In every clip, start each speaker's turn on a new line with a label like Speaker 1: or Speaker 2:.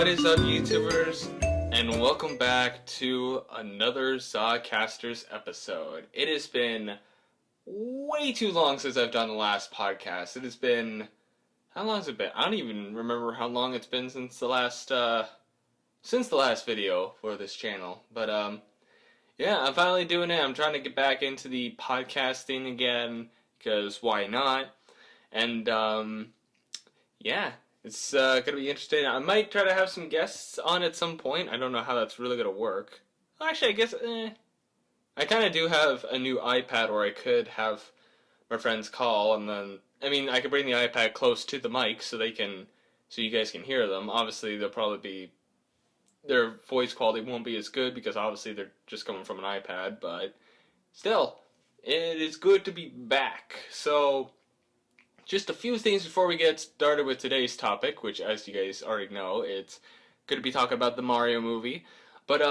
Speaker 1: What is up, YouTubers? And welcome back to another Zawcasters episode. It has been way too long since I've done the last podcast. It has been... How long has it been? I don't even remember how long it's been since the last video for this channel. But, yeah, I'm finally doing it. I'm trying to get back into the podcasting again, because why not? And, yeah. It's going to be interesting. I might try to have some guests on at some point. I don't know how that's really going to work. Actually, I guess, I kind of do have a new iPad where I could have my friends call, and then, I mean, I could bring the iPad close to the mic so you guys can hear them. Obviously, their voice quality won't be as good because obviously they're just coming from an iPad, but still, it is good to be back. So, just a few things before we get started with today's topic, which, as you guys already know, it's going to be talking about the Mario movie. But,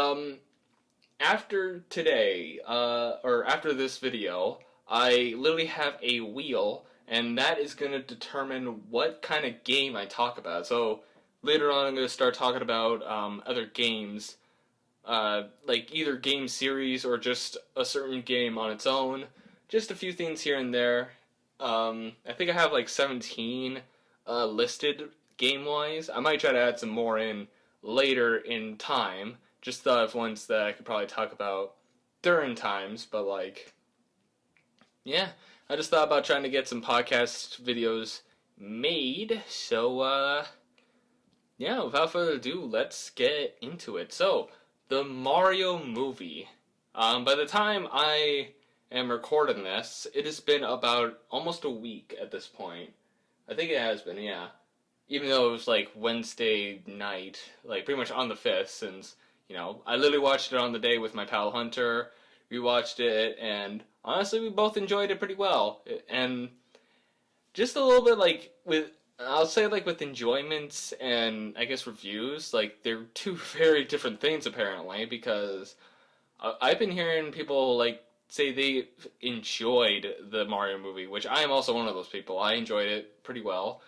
Speaker 1: after today, or after this video, I literally have a wheel, and that is going to determine what kind of game I talk about. So, later on I'm going to start talking about, other games, like either game series or just a certain game on its own. Just a few things here and there. I think I have like 17 listed game-wise. I might try to add some more in later in time. Just thought of ones that I could probably talk about during times, but like, yeah. I just thought about trying to get some podcast videos made, so, yeah, without further ado, let's get into it. So, the Mario movie. By the time I am recording this, it has been about almost a week at this point. I think it has been, yeah. Even though it was like Wednesday night, like pretty much on the 5th, since, you know, I literally watched it on the day with my pal Hunter. We watched it, and honestly, we both enjoyed it pretty well. And just a little bit like I'll say like with enjoyments and I guess reviews, like they're two very different things apparently, because I've been hearing people like say they enjoyed the Mario movie, which I am also one of those people. I enjoyed it pretty well.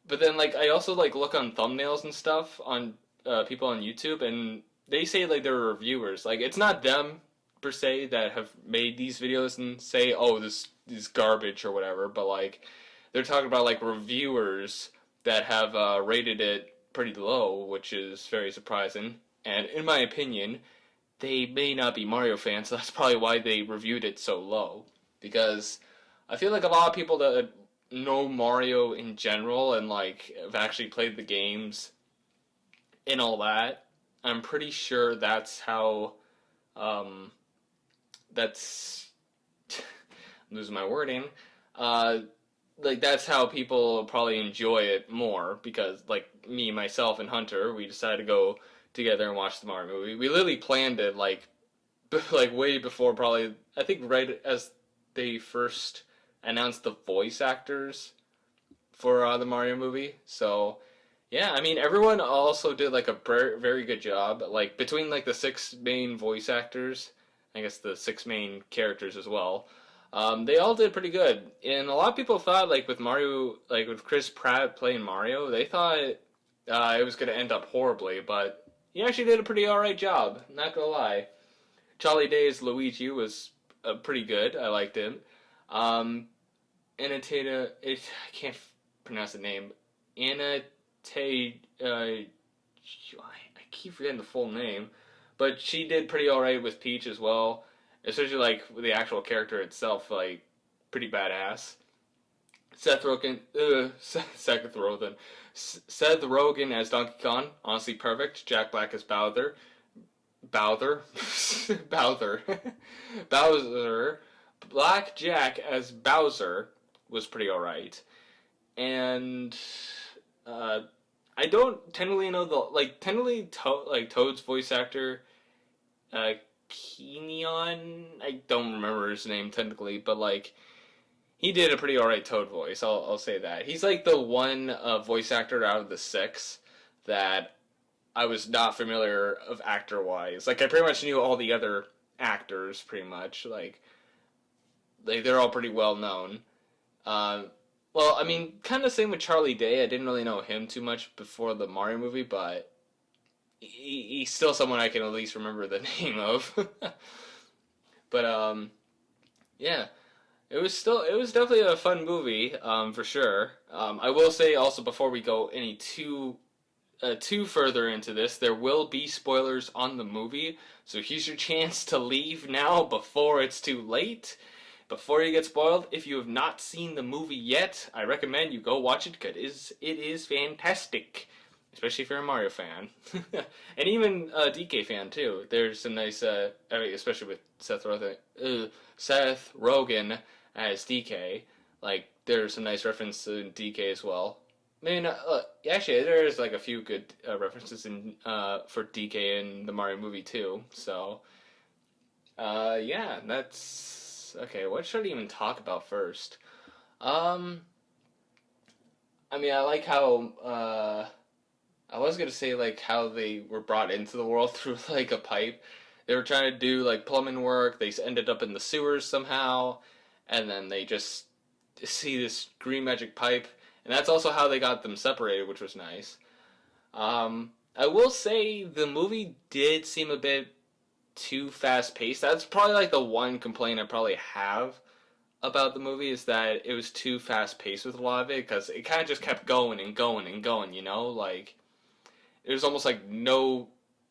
Speaker 1: But then, like, I also, like, look on thumbnails and stuff on people on YouTube, and they say, like, they're reviewers. Like, it's not them, per se, that have made these videos and say, oh, this is garbage or whatever, but, like, they're talking about, like, reviewers that have rated it pretty low, which is very surprising. And in my opinion, they may not be Mario fans, so that's probably why they reviewed it so low. Because I feel like a lot of people that know Mario in general and like have actually played the games and all that, I'm pretty sure that's how, that's, I'm losing my wording, like that's how people probably enjoy it more, because like me, myself, and Hunter, we decided to go together and watch the Mario movie. We literally planned it like way before, probably I think right as they first announced the voice actors for the Mario movie. So yeah, I mean everyone also did like a very good job. Like between like the 6 main voice actors, I guess the 6 main characters as well. They all did pretty good, and a lot of people thought like with Mario, like with Chris Pratt playing Mario, they thought it was gonna end up horribly, but he actually did a pretty alright job, not gonna lie. Charlie Day's Luigi was pretty good. I liked him. I can't pronounce the name. I keep forgetting the full name. But she did pretty alright with Peach as well. Especially like with the actual character itself, like pretty badass. Seth Rogen as Donkey Kong, honestly perfect. Jack Black as Bowser. Black Jack as Bowser was pretty alright. And I don't technically know Toad's voice actor, Kenyon, I don't remember his name technically, but like he did a pretty alright Toad voice. I'll say that. He's like the one voice actor out of the 6 that I was not familiar of actor-wise. Like I pretty much knew all the other actors pretty much. Like they're all pretty well known. Well, I mean, kind of same with Charlie Day. I didn't really know him too much before the Mario movie, but he's still someone I can at least remember the name of. But yeah, it was definitely a fun movie, for sure. I will say also before we go any too further into this, there will be spoilers on the movie. So here's your chance to leave now before it's too late. Before you get spoiled, if you have not seen the movie yet, I recommend you go watch it because it is fantastic, especially if you're a Mario fan, and even a DK fan too. There's some nice, I mean, especially with Seth Rogen as DK. Like there's some nice reference to DK as well. I mean, actually, there's like a few good references in for DK in the Mario movie too. So, yeah, that's okay. What should I even talk about first? Um, I mean, I like how I was gonna say like how they were brought into the world through like a pipe. They were trying to do like plumbing work. They ended up in the sewers somehow, and then they just see this green magic pipe, and that's also how they got them separated, which was nice. I will say the movie did seem a bit too fast paced. That's probably like the one complaint I probably have about the movie is that it was too fast paced with a lot of it because it kind of just kept going and going and going. You know, like it was almost like no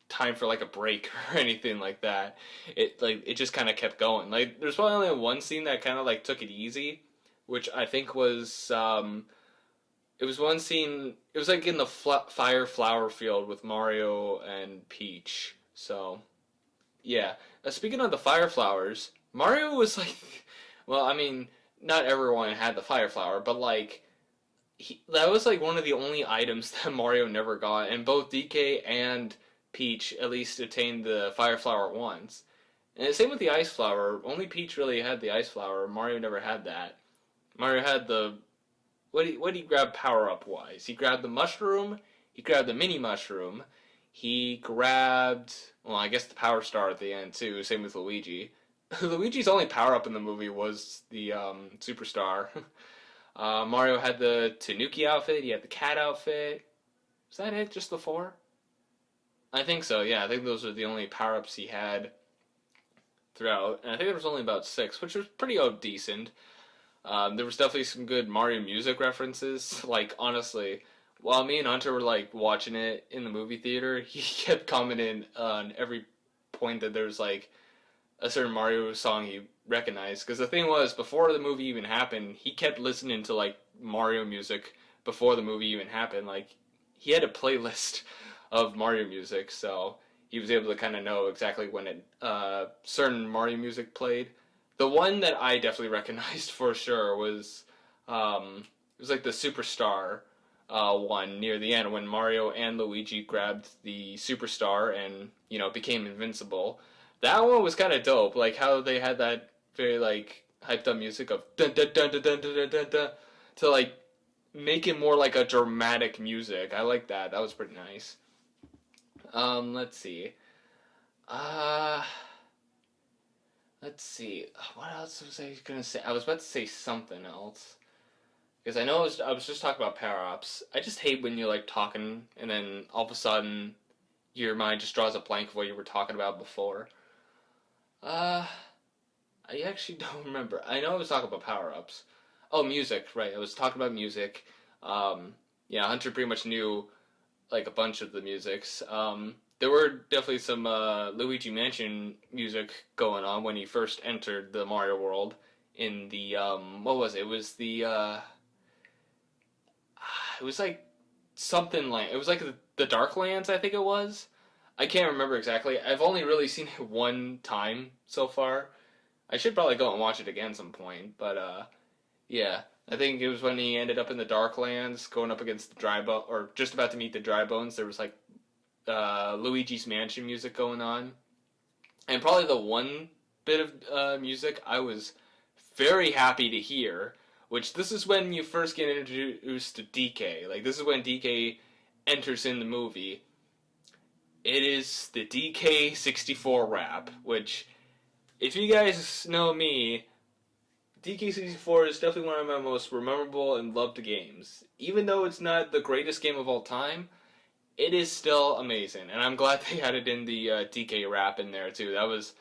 Speaker 1: time for like a break or anything like that. It just kind of kept going. Like there's probably only one scene that kind of like took it easy, which I think was it was one scene. It was like in the fire flower field with Mario and Peach. So yeah. Speaking of the fire flowers, Mario was like, well, I mean, not everyone had the fire flower, but like that was like one of the only items that Mario never got, and both DK and Peach at least attained the fire flower once. And the same with the ice flower. Only Peach really had the ice flower. Mario never had that. Mario had the what did he grab power up wise? He grabbed the mushroom. He grabbed the mini mushroom. He grabbed well, I guess the power star at the end too. Same with Luigi. Luigi's only power up in the movie was the superstar. Mario had the Tanuki outfit. He had the cat outfit. Was that it? Just the four? I think so. Yeah, I think those are the only power ups he had throughout. And I think there was only about six, which was pretty decent. There was definitely some good Mario music references. Like honestly, while me and Hunter were like watching it in the movie theater, he kept commenting on every point that there's like a certain Mario song he recognized. Because the thing was, before the movie even happened, he kept listening to like Mario music before the movie even happened. Like he had a playlist of Mario music, so he was able to kind of know exactly when certain Mario music played. The one that I definitely recognized for sure was it was like the Superstar one near the end when Mario and Luigi grabbed the Superstar and became invincible. That one was kind of dope, like how they had that very like hyped up music of dun dun dun dun dun dun dun dun, dun to like make it more like a dramatic music. I like that. That was pretty nice. Let's see. Uh, let's see. What else was I gonna say? I was about to say something else because I know I was just talking about power ups. I just hate when you're like talking and then all of a sudden your mind just draws a blank of what you were talking about before. Uh, I actually don't remember. I know I was talking about power ups. Oh, music, right? I was talking about music. Yeah, Hunter pretty much knew like a bunch of the musics. There were definitely some Luigi Mansion music going on when he first entered the Mario world. In the what was it? It was the it was like something like it was like the Darklands, I think it was. I can't remember exactly. I've only really seen it one time so far. I should probably go and watch it again some point, but yeah. I think it was when he ended up in the Darklands, going up against the Dry Bone, or just about to meet the Dry Bones. There was like Luigi's Mansion music going on, and probably the one bit of music I was very happy to hear. Which this is when you first get introduced to DK. Like this is when DK enters in the movie. It is the DK64 rap, which if you guys know me, DK64 is definitely one of my most memorable and loved games. Even though it's not the greatest game of all time, it is still amazing, and I'm glad they added in the DK rap in there too. That was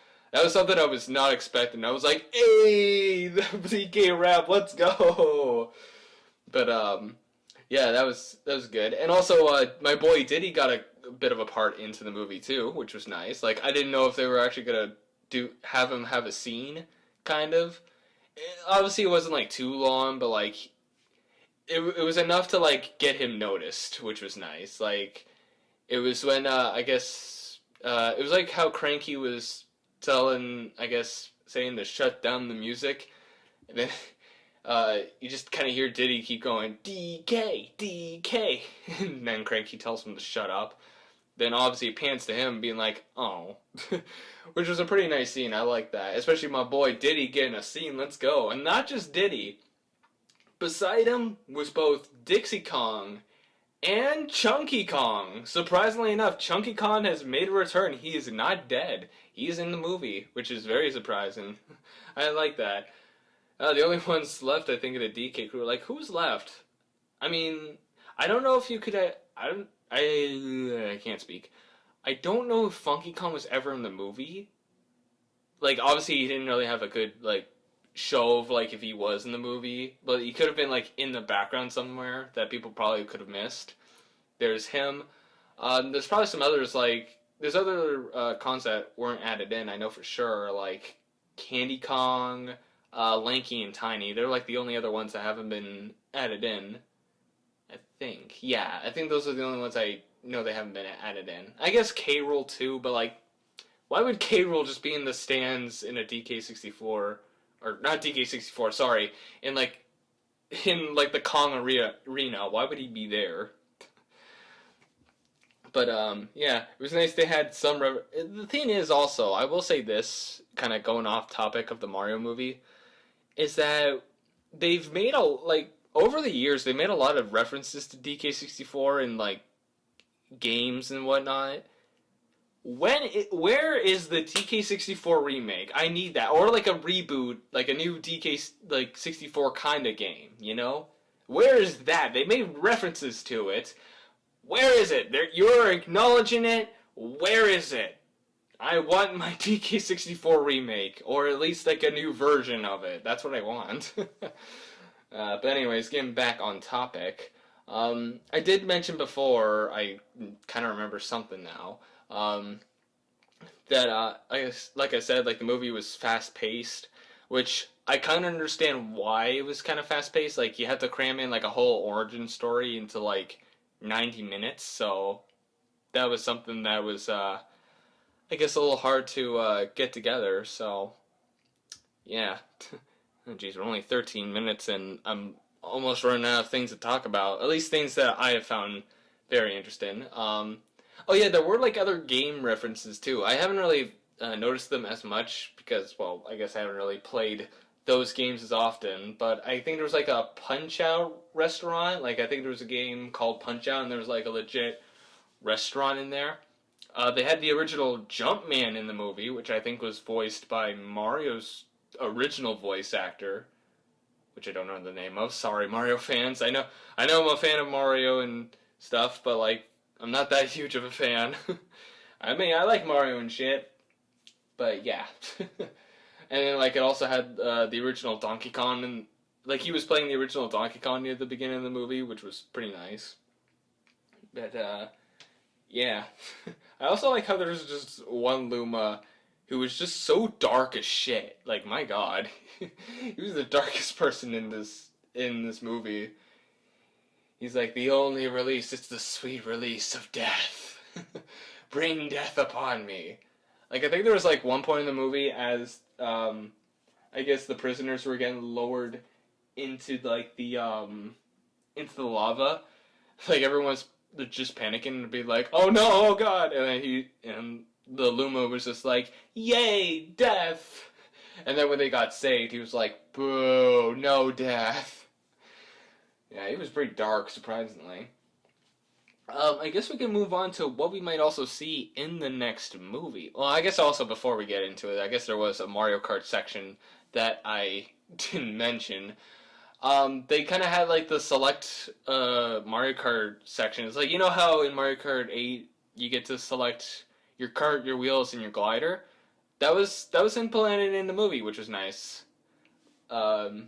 Speaker 1: something I was not expecting. I was like, "Hey, the DK rap, let's go!" But yeah, that was good. And also, my boy Diddy got a bit of a part into the movie too, which was nice. Like, I didn't know if they were actually gonna have him have a scene, kind of. Obviously, it wasn't like too long, but like it was enough to like get him noticed, which was nice. Like, it was when I guess it was like how Cranky was telling, I guess, saying to shut down the music, and then you just kind of hear Diddy keep going DK DK, and then Cranky tells him to shut up. Then obviously it pans to him being like, oh, which was a pretty nice scene. I like that, especially my boy Diddy getting a scene. Let's go, and not just Diddy. Beside him was both Dixie Kong and Chunky Kong. Surprisingly enough, Chunky Kong has made a return. He is not dead. He is in the movie, which is very surprising. I like that. The only ones left, I think, of the DK crew. Like, who's left? I mean, I don't know if you could. I don't. I can't speak. I don't know if Funky Kong was ever in the movie. Like, obviously, he didn't really have a good like show of like if he was in the movie, but he could have been like in the background somewhere that people probably could have missed. There's him. There's probably some others like there's other cons that weren't added in. I know for sure, like Candy Kong, Lanky, and Tiny. They're like the only other ones that haven't been added in. I think. Yeah, I think those are the only ones I know they haven't been added in. I guess K Rool too, but like, why would K Rool just be in the stands in a DK64 or not DK64? Sorry, in like the Kong arena. Why would he be there? But yeah, it was nice they had some. The thing is, also, I will say this, kind of going off topic of the Mario movie, is that they've made a like over the years they made a lot of references to DK64 in like games and whatnot. Where is the DK64 remake? I need that, or like a reboot, like a new DK like 64 kind of game. You know, where is that? They made references to it. Where is it? You're acknowledging it. Where is it? I want my DK64 remake, or at least like a new version of it. That's what I want. But anyways, getting back on topic, I did mention before. I kind of remember something now. That I guess, like I said, like the movie was fast paced, which I kind of understand why it was kind of fast paced. Like you had to cram in like a whole origin story into like 90 minutes, so that was something that was I guess a little hard to get together. So yeah, oh, geez, we're only 13 minutes and I'm almost running out of things to talk about. At least things that I have found very interesting. Oh yeah, there were like other game references too. I haven't really noticed them as much because, well, I guess I haven't really played those games as often. But I think there was like a Punch Out restaurant. Like I think there was a game called Punch Out, and there was like a legit restaurant in there. They had the original Jumpman in the movie, which I think was voiced by Mario's original voice actor, which I don't know the name of. Sorry, Mario fans. I know I'm a fan of Mario and stuff, but like I'm not that huge of a fan. I mean, I like Mario and shit, but yeah. And then like it also had the original Donkey Kong, and like he was playing the original Donkey Kong near the beginning of the movie, which was pretty nice. But yeah. I also like how there's just one Luma who was just so dark as shit. Like my god. He was the darkest person in this movie. He's like, the only release is the sweet release of death. Bring death upon me. Like I think there was like one point in the movie as I guess the prisoners were getting lowered into like the into the lava. Like everyone's just panicking and be like, "Oh no, oh god!" And then the Luma was just like, "Yay, death!" And then when they got saved, he was like, "Boo, no death." Yeah, he was pretty dark, surprisingly. I guess we can move on to what we might also see in the next movie. Well, I guess also before we get into it, I guess there was a Mario Kart section that I didn't mention. They kind of had like the select Mario Kart section. It's like you know how in Mario Kart 8 you get to select your kart, your wheels, and your glider. That was implemented in the movie, which was nice. Um,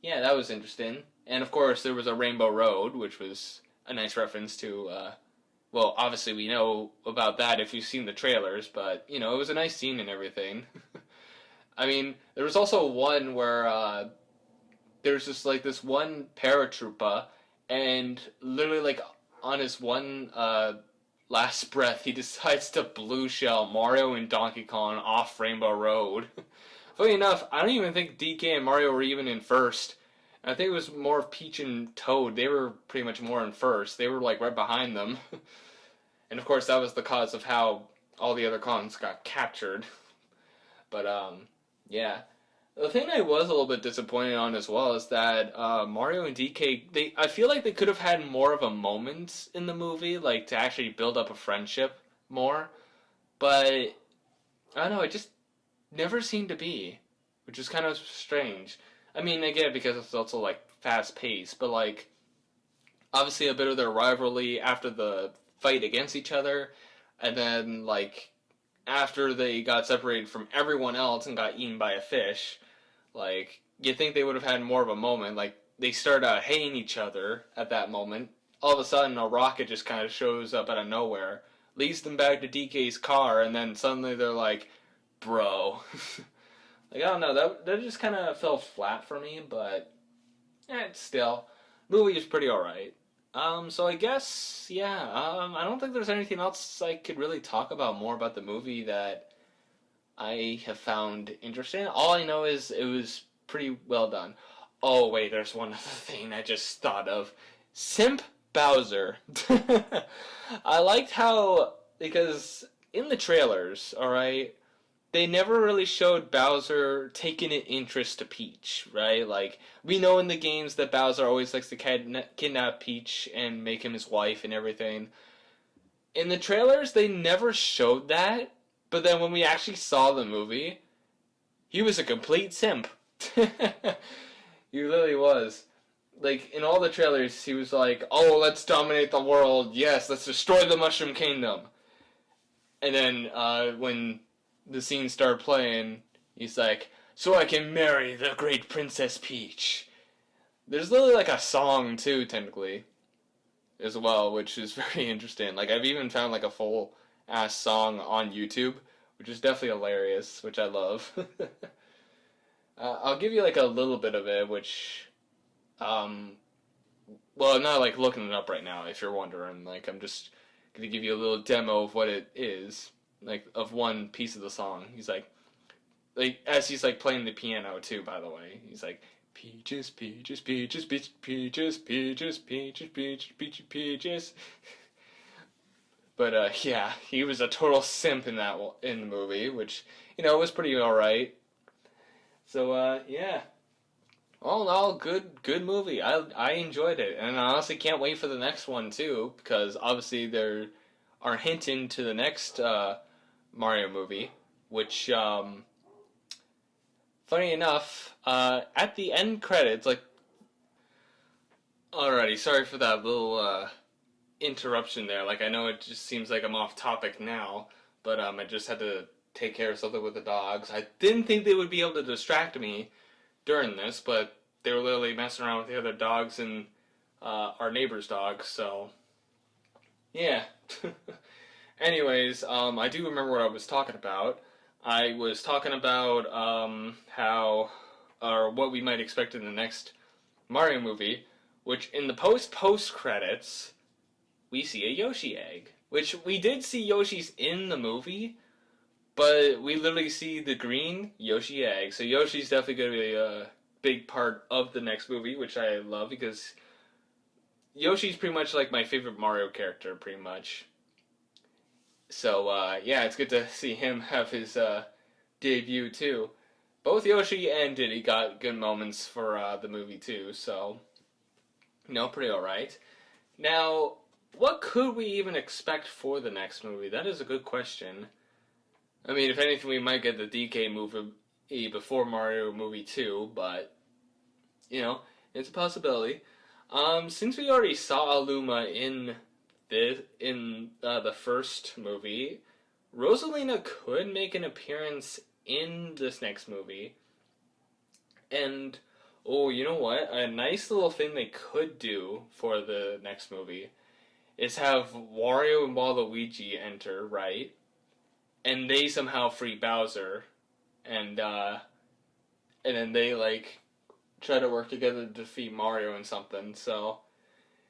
Speaker 1: yeah, that was interesting. And of course, there was a Rainbow Road, which was a nice reference to. Well, obviously we know about that if you've seen the trailers, but you know it was a nice scene and everything. I mean, there was also one where there's just like this one paratrooper, and literally like on his one last breath, he decides to blue shell Mario and Donkey Kong off Rainbow Road. Funny enough, I don't even think DK and Mario were even in first. I think it was more of Peach and Toad. They were pretty much more in first. They were like right behind them. And of course, that was the cause of how all the other Kongs got captured. But yeah. The thing I was a little bit disappointed on as well is that Mario and DK, I feel like they could have had more of a moment in the movie, like to actually build up a friendship more. But I don't know, it just never seemed to be, which is kind of strange. I mean, I get it because it's also like fast paced, but like obviously a bit of their rivalry after the fight against each other, and then like after they got separated from everyone else and got eaten by a fish, like you think they would have had more of a moment. Like they start hating each other at that moment. All of a sudden, a rocket just kind of shows up out of nowhere, leads them back to DK's car, and then suddenly they're like, "Bro." Like I don't know, that just kind of fell flat for me, but still, movie is pretty alright. So I guess, yeah, I don't think there's anything else I could really talk about more about the movie that I have found interesting. All I know is it was pretty well done. Oh, wait, there's one other thing I just thought of. Simp Bowser. I liked how, because in the trailers, alright, they never really showed Bowser taking an interest to Peach, right? Like, we know in the games that Bowser always likes to kidnap Peach and make him his wife and everything. In the trailers, they never showed that, but then when we actually saw the movie, he was a complete simp. He really was. Like, in all the trailers, he was like, oh, let's dominate the world. Yes, let's destroy the Mushroom Kingdom. And then, when the scene started playing, he's like, so I can marry the great Princess Peach. There's literally like a song too, technically, as well, which is very interesting. Like I've even found like a full ass song on YouTube, which is definitely hilarious, which I love. I'll give you like a little bit of it, which, well, I'm not like looking it up right now. If you're wondering, like I'm just gonna give you a little demo of what it is, like of one piece of the song. He's like as he's like playing the piano too. By the way, he's like peaches, peaches, peaches, peaches, peaches, peaches, peaches, peaches, peaches, peaches. But yeah, he was a total simp in the movie, which was pretty all right. So yeah, all in all, good movie. I enjoyed it, and I honestly can't wait for the next one too, because obviously they are hinting to the next Mario movie, which funny enough, at the end credits, like, alrighty, sorry for that little interruption there. Like, I know it just seems like I'm off topic now, but I just had to take care of something with the dogs. I didn't think they would be able to distract me during this, but they were literally messing around with the other dogs and our neighbor's dogs, so yeah. Anyways, I do remember what I was talking about. I was talking about how, or what we might expect in the next Mario movie, which in the post credits, we see a Yoshi egg. Which we did see Yoshi's in the movie, but we literally see the green Yoshi egg. So Yoshi's definitely going to be a big part of the next movie, which I love because Yoshi's pretty much like my favorite Mario character, pretty much. So yeah, it's good to see him have his debut too. Both Yoshi and Diddy got good moments for the movie too, so pretty alright. Now, what could we even expect for the next movie? That is a good question. I mean, if anything, we might get the DK movie before Mario movie 2, but, It's a possibility. Since we already saw Aluma the first movie, Rosalina could make an appearance in this next movie. And oh, you know what? A nice little thing they could do for the next movie is have Wario and Waluigi enter, right? And they somehow free Bowser, and then they like try to work together to defeat Mario and something. So,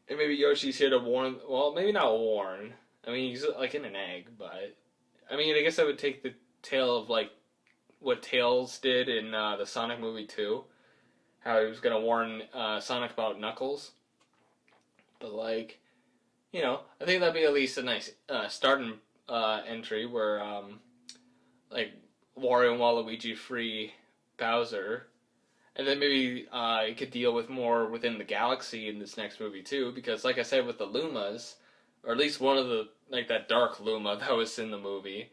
Speaker 1: and maybe Yoshi's here to warn. Well, maybe not warn. I mean, he's like in an egg, but I mean, I guess I would take the tale of like what Tails did in the Sonic movie 2. How he was gonna warn Sonic about Knuckles. But like, I think that'd be at least a nice starting entry where like Wario and Waluigi free Bowser, and then maybe it could deal with more within the galaxy in this next movie too, because like I said with the Lumas, or at least one of the like that dark Luma that was in the movie,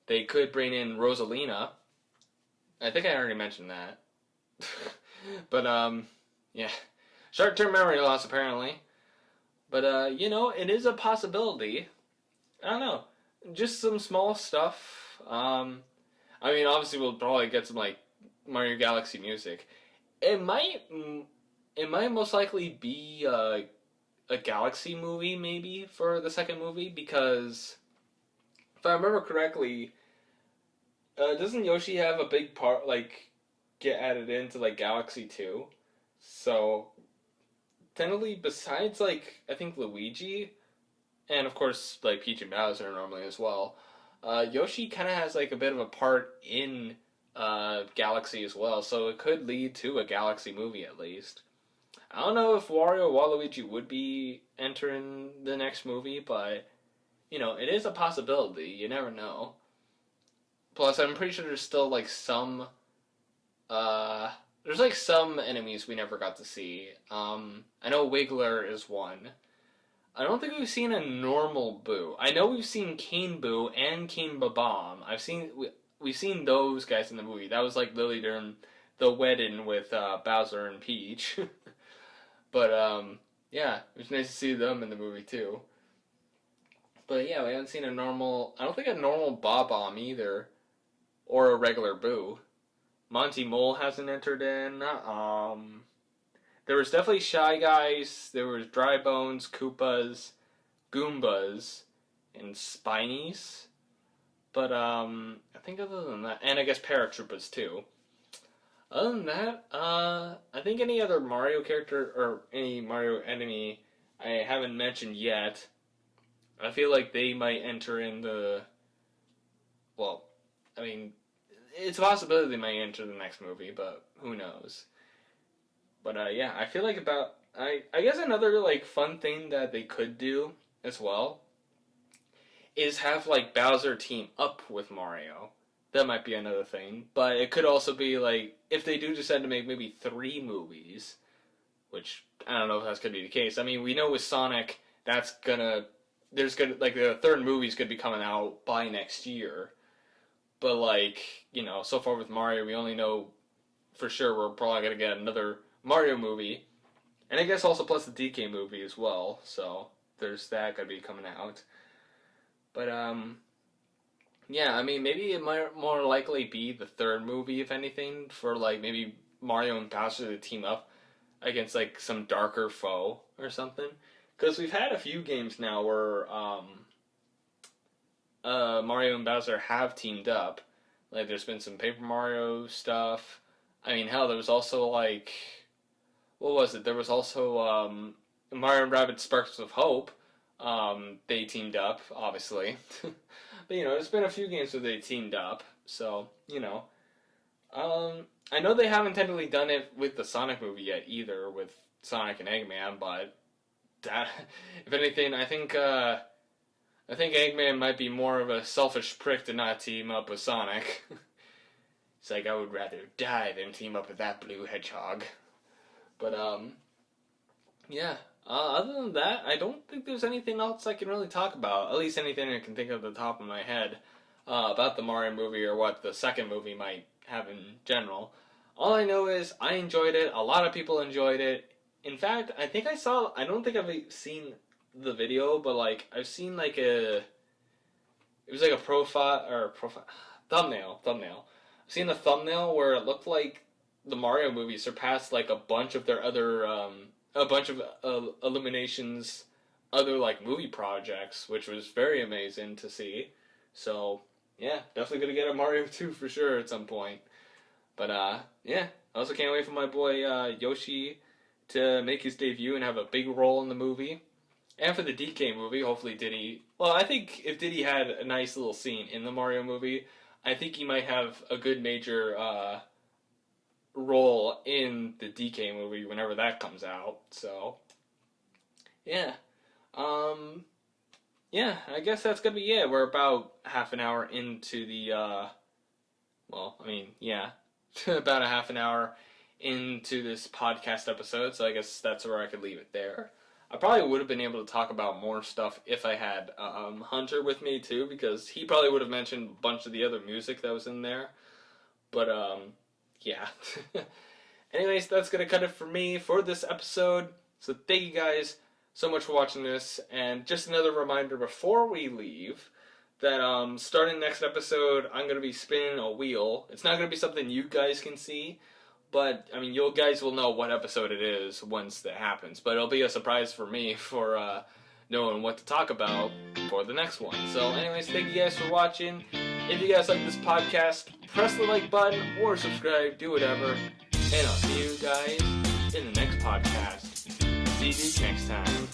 Speaker 1: they could bring in Rosalina. I think I already mentioned that, but yeah, short-term memory loss apparently. But it is a possibility. I don't know, just some small stuff. I mean, obviously we'll probably get some like Mario Galaxy music. It might, it might most likely be a Galaxy movie maybe for the second movie because if I remember correctly, doesn't Yoshi have a big part like get added into like Galaxy 2? So technically, besides like I think Luigi, and of course like Peach and Bowser normally as well, Yoshi kind of has like a bit of a part in Galaxy as well, so it could lead to a Galaxy movie at least. I don't know if Wario or Waluigi would be entering the next movie, but it is a possibility. You never know. Plus, I'm pretty sure there's still like some there's like some enemies we never got to see. I know Wiggler is one. I don't think we've seen a normal Boo. I know we've seen Cane Boo and Cane Babam. We've seen those guys in the movie. That was like literally during the wedding with Bowser and Peach. But yeah, it was nice to see them in the movie too. But yeah, we haven't seen a normal. I don't think a normal Bob-omb either, or a regular Boo. Monty Mole hasn't entered in. There was definitely Shy Guys. There was Dry Bones, Koopas, Goombas, and Spinies. But I think other than that, and I guess Paratroopers too. Other than that, I think any other Mario character or any Mario enemy I haven't mentioned yet. I feel like they might enter in the. Well, I mean, it's a possibility they might enter the next movie, but who knows? But yeah, I feel like I guess another like fun thing that they could do as well is have like Bowser team up with Mario. That might be another thing, but it could also be like if they do decide to make maybe 3 movies, which I don't know if that's gonna be the case. I mean, we know with Sonic there's gonna like the third movie's gonna be coming out by next year. But like, so far with Mario, we only know for sure we're probably gonna get another Mario movie, and I guess also plus the DK movie as well. So there's that gonna be coming out. But yeah, I mean maybe it might more likely be the third movie if anything for like maybe Mario and Bowser to team up against like some darker foe or something. Because we've had a few games now where Mario and Bowser have teamed up. Like, there's been some Paper Mario stuff. I mean, hell, there was also, like... What was it? There was also Mario and Rabbids Sparks of Hope. They teamed up, obviously. But, there's been a few games where they teamed up. So, I know they haven't technically done it with the Sonic movie yet either, with Sonic and Eggman, but that, if anything, I think Eggman might be more of a selfish prick to not team up with Sonic. It's like, I would rather die than team up with that blue hedgehog. But, yeah. Other than that, I don't think there's anything else I can really talk about. At least anything I can think of at the top of my head about the Mario movie or what the second movie might have in general. All I know is I enjoyed it. A lot of people enjoyed it. In fact, I don't think I've seen the video, but like I've seen like it was like a profile thumbnail. I've seen a thumbnail where it looked like the Mario movie surpassed like a bunch of their other a bunch of Illumination's other like movie projects, which was very amazing to see. So yeah, definitely gonna get a Mario 2 for sure at some point. But yeah, I also can't wait for my boy Yoshi to make his debut and have a big role in the movie. And for the DK movie, hopefully Diddy. Well, I think if Diddy had a nice little scene in the Mario movie, I think he might have a good major role in the DK movie whenever that comes out. So, yeah. Um, yeah, I guess that's gonna be it. We're about half an hour into the, well, I mean, yeah, about a half an hour into this podcast episode, so I guess that's where I could leave it there. I probably would have been able to talk about more stuff if I had Hunter with me too, because he probably would have mentioned a bunch of the other music that was in there. But yeah. Anyways, that's gonna cut it for me for this episode. So thank you guys so much for watching this, and just another reminder before we leave that starting next episode, I'm gonna be spinning a wheel. It's not gonna be something you guys can see. But, I mean, you guys will know what episode it is once that happens. But it'll be a surprise for me for knowing what to talk about for the next one. So, anyways, thank you guys for watching. If you guys like this podcast, press the like button or subscribe, do whatever. And I'll see you guys in the next podcast. See you next time.